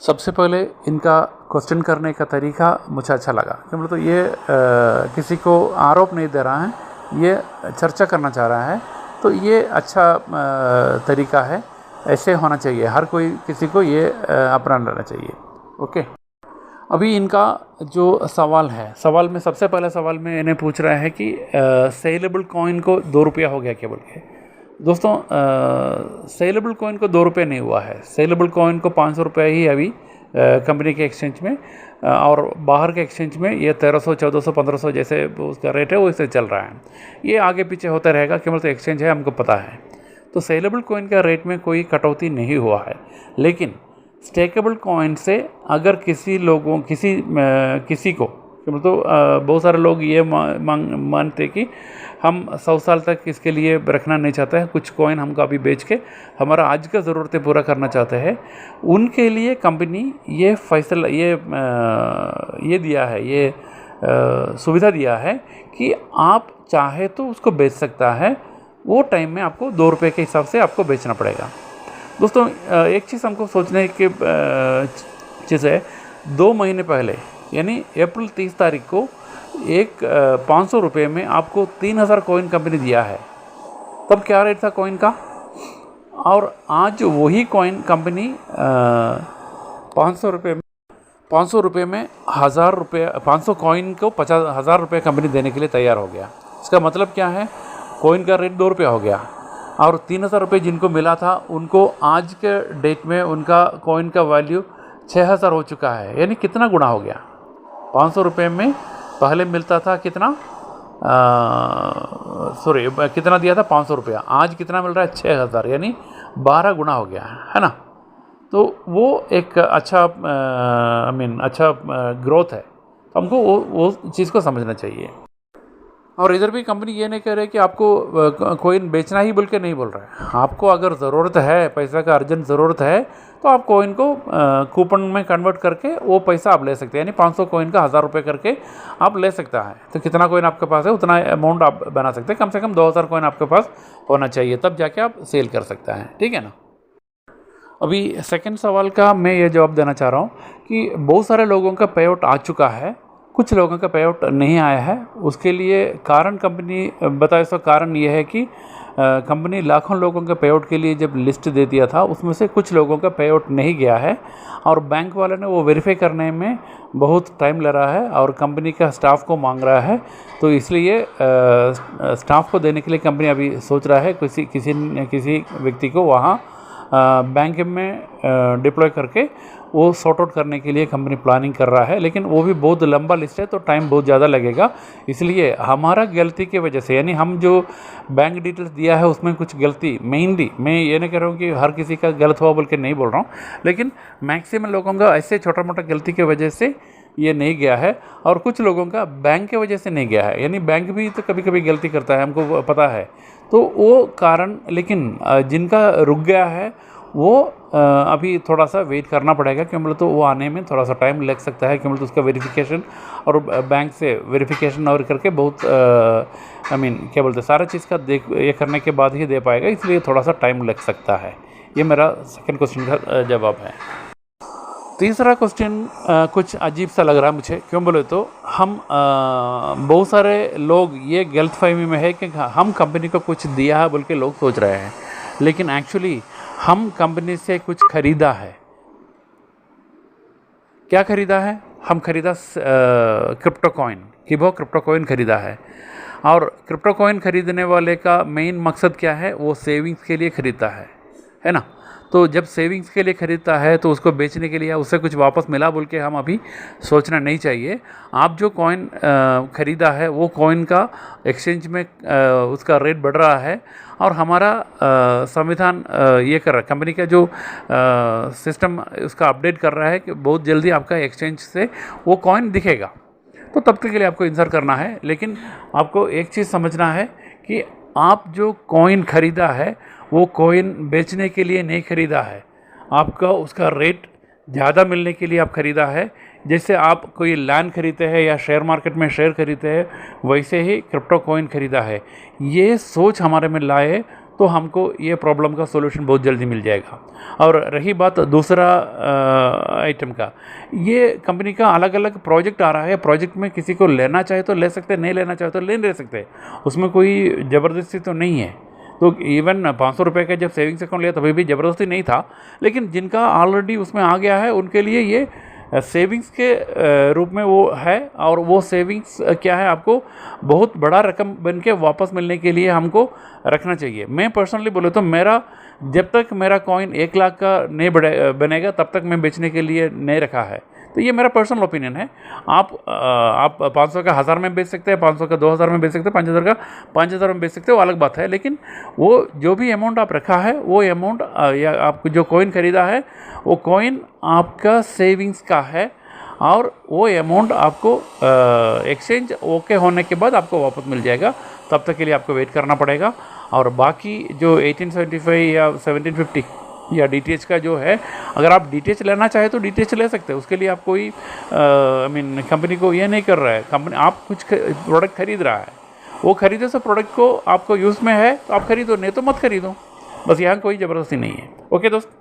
सबसे पहले इनका क्वेश्चन करने का तरीका मुझे अच्छा लगा कि मतलब ये किसी को आरोप नहीं दे रहा है, ये चर्चा करना चाह रहा है, तो ये अच्छा तरीका है। ऐसे होना चाहिए, हर कोई किसी को ये अपना लेना चाहिए। ओके, अभी इनका जो सवाल है, सवाल में सबसे पहला सवाल में इन्हें पूछ रहा है कि सेलेबल कॉइन को 2 रुपया हो गया क्या बोल के। दोस्तों, सेलेबल कॉइन को 2 रुपये नहीं हुआ है। सेलेबल कॉइन को 500 रुपये ही अभी कंपनी के एक्सचेंज में और बाहर के एक्सचेंज में ये 1300, 1400, 1500 जैसे उसका रेट है वो इससे चल रहा है। ये आगे पीछे होता रहेगा, केवल तो एक्सचेंज है, हमको पता है। तो सेलेबल कॉइन का रेट में कोई कटौती नहीं हुआ है, लेकिन स्टेकेबल कॉइन से अगर किसी को मतलब बहुत सारे लोग ये मानते कि हम 100 साल तक इसके लिए रखना नहीं चाहते हैं, कुछ कॉइन हमको अभी बेच के हमारा आज का ज़रूरतें पूरा करना चाहते हैं, उनके लिए कंपनी ये फैसला ये दिया है, ये सुविधा दिया है कि आप चाहे तो उसको बेच सकता है। वो टाइम में आपको 2 रुपये के हिसाब से आपको बेचना पड़ेगा। दोस्तों, एक चीज़ हमको सोचने की चीज़ है, 2 महीने पहले यानी अप्रैल 30 तारीख को एक 500 रुपये में आपको 3000 कॉइन कंपनी दिया है। तब क्या रेट था कॉइन का, और आज वही कॉइन कंपनी 500 रुपये में 1000 रुपये, 500 कॉइन को 50,000 रुपये कंपनी देने के लिए तैयार हो गया। इसका मतलब क्या है, कॉइन का रेट 2 रुपया हो गया, और 3000 रुपये जिनको मिला था उनको आज के डेट में उनका कॉइन का वैल्यू 6000 हो चुका है। यानी कितना गुना हो गया। 500 रुपये में पहले मिलता था कितना, कितना दिया था 500 रुपया, आज कितना मिल रहा है 6000, यानी 12 गुना हो गया है ना। तो वो एक अच्छा अच्छा ग्रोथ है। हमको वो चीज़ को समझना चाहिए। और इधर भी कंपनी ये नहीं कह रही कि आपको कॉइन बेचना ही बोल के नहीं बोल रहा है। आपको अगर ज़रूरत है, पैसा का अर्जेंट ज़रूरत है, तो आप कॉइन को कूपन में कन्वर्ट करके वो पैसा आप ले सकते हैं। यानी 500 कॉइन का 1000 रुपये करके आप ले सकता है। तो कितना कॉइन आपके पास है उतना अमाउंट आप बना सकते हैं। कम से कम 2000 कॉइन आपके पास होना चाहिए, तब जाके आप सेल कर सकते हैं। ठीक है ना। अभी सेकंड सवाल का मैं ये जवाब देना चाह रहा हूँ कि बहुत सारे लोगों का पे आउट आ चुका है, कुछ लोगों का पे आउट नहीं आया है। उसके लिए कारण कंपनी बताए, सो कारण ये है कि कंपनी लाखों लोगों के पे आउट के लिए जब लिस्ट दे दिया था, उसमें से कुछ लोगों का पे आउट नहीं गया है, और बैंक वाले ने वो वेरीफाई करने में बहुत टाइम ले रहा है और कंपनी का स्टाफ को मांग रहा है। तो इसलिए स्टाफ को देने के लिए कंपनी अभी सोच रहा है किसी व्यक्ति को वहाँ बैंक में डिप्लॉय करके वो सॉर्ट आउट करने के लिए कंपनी प्लानिंग कर रहा है। लेकिन वो भी बहुत लंबा लिस्ट है, तो टाइम बहुत ज़्यादा लगेगा। इसलिए हमारा गलती की वजह से, यानी हम जो बैंक डिटेल्स दिया है उसमें कुछ गलती, मेनली मैं ये नहीं कह रहा हूँ कि हर किसी का गलत हुआ बोल के नहीं बोल रहा हूँ, लेकिन मैक्सिमम लोगों का ऐसे छोटा मोटा गलती की वजह से ये नहीं गया है, और कुछ लोगों का बैंक की वजह से नहीं गया है। यानी बैंक भी तो कभी कभी गलती करता है, हमको पता है। तो वो कारण, लेकिन जिनका रुक गया है वो अभी थोड़ा सा वेट करना पड़ेगा, क्यों बोले तो वो आने में थोड़ा सा टाइम लग सकता है, क्यों बोले तो उसका वेरिफिकेशन और बैंक से वेरिफिकेशन और करके बहुत क्या बोलते हैं, सारा चीज़ का ये करने के बाद ही दे पाएगा, इसलिए थोड़ा सा टाइम लग सकता है। ये मेरा सेकंड क्वेश्चन का जवाब है। तीसरा क्वेश्चन कुछ अजीब सा लग रहा है मुझे, क्यों बोले तो हम बहुत सारे लोग ये गलतफहमी में है कि हम कंपनी को कुछ दिया है बोल के लोग सोच रहे हैं, लेकिन एक्चुअली हम कंपनी से कुछ खरीदा है। क्या खरीदा है? हम खरीदा क्रिप्टो कॉइन खरीदा है। और क्रिप्टो कॉइन खरीदने वाले का मेन मकसद क्या है? वो सेविंग्स के लिए खरीदता है ना। तो जब सेविंग्स के लिए खरीदता है तो उसको बेचने के लिए उससे कुछ वापस मिला बोल के हम अभी सोचना नहीं चाहिए। आप जो कॉइन खरीदा है वो कॉइन का एक्सचेंज में उसका रेट बढ़ रहा है, और हमारा संविधान ये कर रहा है, कंपनी का जो सिस्टम उसका अपडेट कर रहा है कि बहुत जल्दी आपका एक्सचेंज से वो कॉइन दिखेगा। तो तब तक के लिए आपको इंतज़ार करना है। लेकिन आपको एक चीज़ समझना है कि आप जो कॉइन ख़रीदा है वो कॉइन बेचने के लिए नहीं ख़रीदा है, आपका उसका रेट ज़्यादा मिलने के लिए आप ख़रीदा है। जैसे आप कोई लैंड खरीदते हैं या शेयर मार्केट में शेयर खरीदते हैं, वैसे ही क्रिप्टो कॉइन ख़रीदा है। ये सोच हमारे में लाए तो हमको ये प्रॉब्लम का सोल्यूशन बहुत जल्दी मिल जाएगा। और रही बात दूसरा आइटम का, ये कंपनी का अलग अलग प्रोजेक्ट आ रहा है। प्रोजेक्ट में किसी को लेना चाहे तो ले सकते, नहीं लेना चाहे तो ले नहीं सकते, उसमें कोई ज़बरदस्ती तो नहीं है। तो इवन 500 रुपये का जब सेविंग्स अकाउंट लिया तभी भी ज़बरदस्ती नहीं था, लेकिन जिनका ऑलरेडी उसमें आ गया है उनके लिए ये सेविंग्स के रूप में वो है। और वो सेविंग्स क्या है, आपको बहुत बड़ा रकम बन के वापस मिलने के लिए हमको रखना चाहिए। मैं पर्सनली बोले तो मेरा जब तक मेरा कॉइन 1 लाख का नहीं बनेगा तब तक मैं बेचने के लिए नहीं रखा है। तो ये मेरा पर्सनल ओपिनियन है। आप 500 का 1000 में बेच सकते हैं, 500 का 2000 में बेच सकते हैं, 5000 का 5000 में बेच सकते हैं, वो अलग बात है। लेकिन वो जो भी अमाउंट आप रखा है वो अमाउंट या आप जो कॉइन खरीदा है वो कॉइन आपका सेविंग्स का है, और वो अमाउंट आपको एक्सचेंज ओके होने के बाद आपको वापस मिल जाएगा। तब तक के लिए आपको वेट करना पड़ेगा। और बाकी जो 1875 या 1750 या DTH का जो है, अगर आप DTH लेना चाहे तो DTH ले सकते हैं। उसके लिए आप कोई कंपनी को ये नहीं कर रहा है, कंपनी आप कुछ प्रोडक्ट खरीद रहा है, वो खरीदे से प्रोडक्ट को आपको यूज़ में है तो आप खरीदो, नहीं तो मत खरीदो। बस यहाँ कोई ज़बरदस्ती नहीं है। ओके दोस्त।